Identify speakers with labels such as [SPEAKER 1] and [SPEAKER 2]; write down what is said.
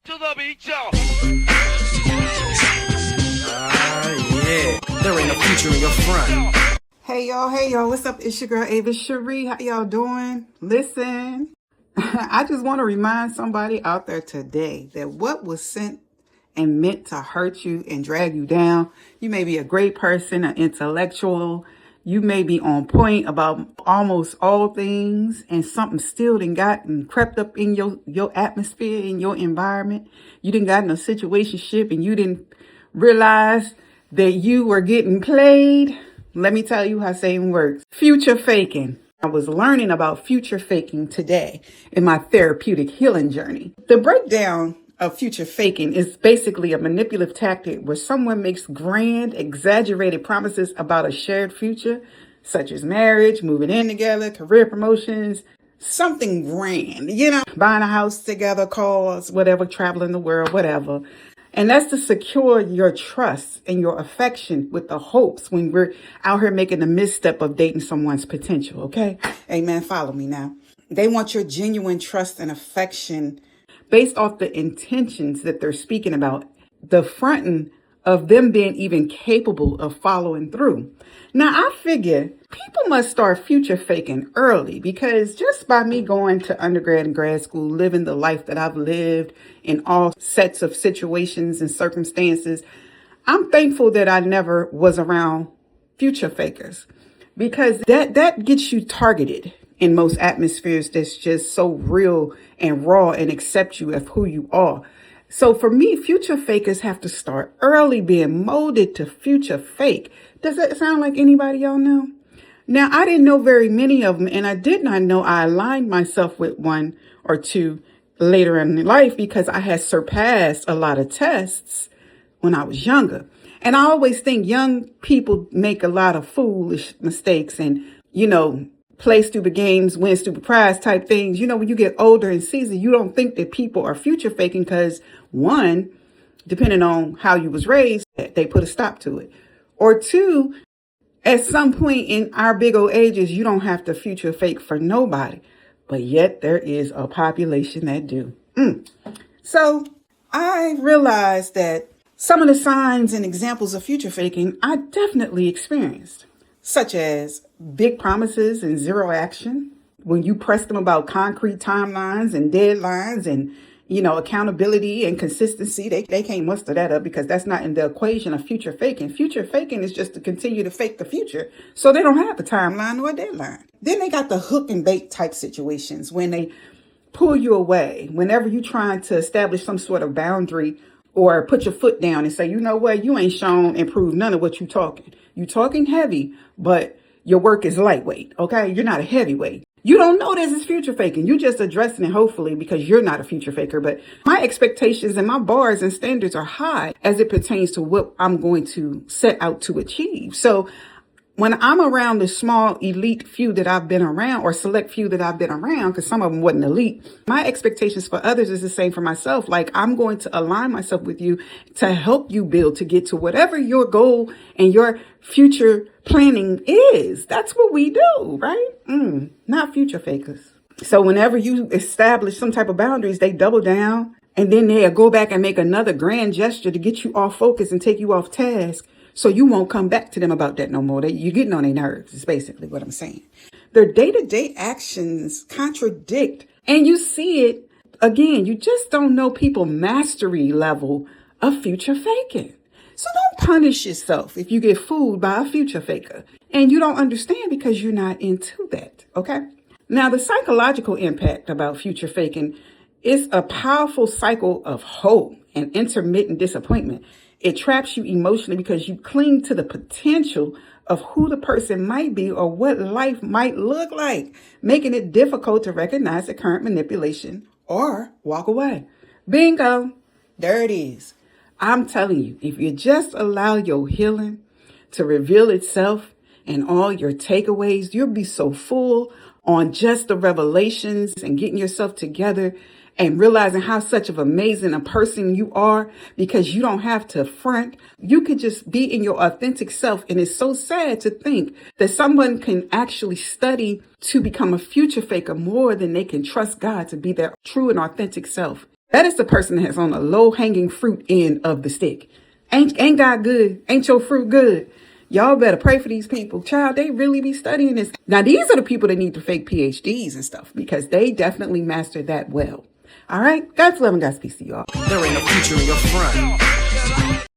[SPEAKER 1] to the beat, y'all.
[SPEAKER 2] Yeah. There ain't no future in your front.
[SPEAKER 3] Hey y'all, what's up? It's your girl Ava Cherie. How y'all doing? Listen, I just want to remind somebody out there today that what was sent and meant to hurt you and drag you down, you may be a great person, an intellectual, you may be on point about almost all things, and something still done got and crept up in your atmosphere, in your environment. You done got in a situationship and you didn't realize that you were getting played. Let me tell you how saying works. Future faking. I was learning about future faking today in my therapeutic healing journey. The breakdown of future faking is basically a manipulative tactic where someone makes grand, exaggerated promises about a shared future, such as marriage, moving in together, career promotions, something grand, buying a house together, cars, whatever, traveling the world, whatever. And that's to secure your trust and your affection with the hopes when we're out here making the misstep of dating someone's potential. Okay. Amen. Follow me now. They want your genuine trust and affection based off the intentions that they're speaking about, the fronting of them being even capable of following through. Now, I figure people must start future faking early because just by me going to undergrad and grad school, living the life that I've lived in all sets of situations and circumstances, I'm thankful that I never was around future fakers because that gets you targeted in most atmospheres that's just so real and raw and accept you as who you are. So for me, future fakers have to start early being molded to future fake. Does that sound like anybody y'all know? Now, I didn't know very many of them, and I did not know I aligned myself with one or two later in life because I had surpassed a lot of tests when I was younger. And I always think young people make a lot of foolish mistakes and, play stupid games, win stupid prize type things. When you get older and seasoned, you don't think that people are future faking because one, depending on how you was raised, they put a stop to it. Or two, at some point in our big old ages, you don't have to future fake for nobody. But yet there is a population that do. So I realized that some of the signs and examples of future faking I definitely experienced, such as big promises and zero action. When you press them about concrete timelines and deadlines and, accountability and consistency, they can't muster that up because that's not in the equation of future faking. Future faking is just to continue to fake the future. So they don't have a timeline or a deadline. Then they got the hook and bait type situations when they pull you away whenever you're trying to establish some sort of boundary or put your foot down and say, you know what, you ain't shown and proved none of what you talking. You talking heavy, but your work is lightweight. Okay. You're not a heavyweight. You don't know this is future faking. You just addressing it, hopefully, because you're not a future faker. But my expectations and my bars and standards are high as it pertains to what I'm going to set out to achieve. So when I'm around the small elite few that I've been around or select few that I've been around, because some of them wasn't elite, my expectations for others is the same for myself. Like I'm going to align myself with you to help you build to get to whatever your goal and your future planning is. That's what we do, right? Not future fakers. So whenever you establish some type of boundaries, they double down and then they'll go back and make another grand gesture to get you off focus and take you off task. So you won't come back to them about that no more. You're getting on their nerves, is basically what I'm saying. Their day-to-day actions contradict. And you see it, again, you just don't know people mastery level of future faking. So don't punish yourself if you get fooled by a future faker. And you don't understand because you're not into that, okay? Now, the psychological impact about future faking is a powerful cycle of hope and intermittent disappointment. It traps you emotionally because you cling to the potential of who the person might be or what life might look like, making it difficult to recognize the current manipulation or walk away. Bingo. There it is. I'm telling you, if you just allow your healing to reveal itself and all your takeaways, you'll be so full on just the revelations and getting yourself together and realizing how such of amazing a person you are because you don't have to front. You could just be in your authentic self. And it's so sad to think that someone can actually study to become a future faker more than they can trust God to be their true and authentic self. That is the person that's on the low-hanging fruit end of the stick. Ain't God good? Ain't your fruit good? Y'all better pray for these people. Child, they really be studying this. Now, these are the people that need to fake PhDs and stuff because they definitely mastered that well. All right? God's love and God's peace to you all.
[SPEAKER 2] There ain't no future in your front.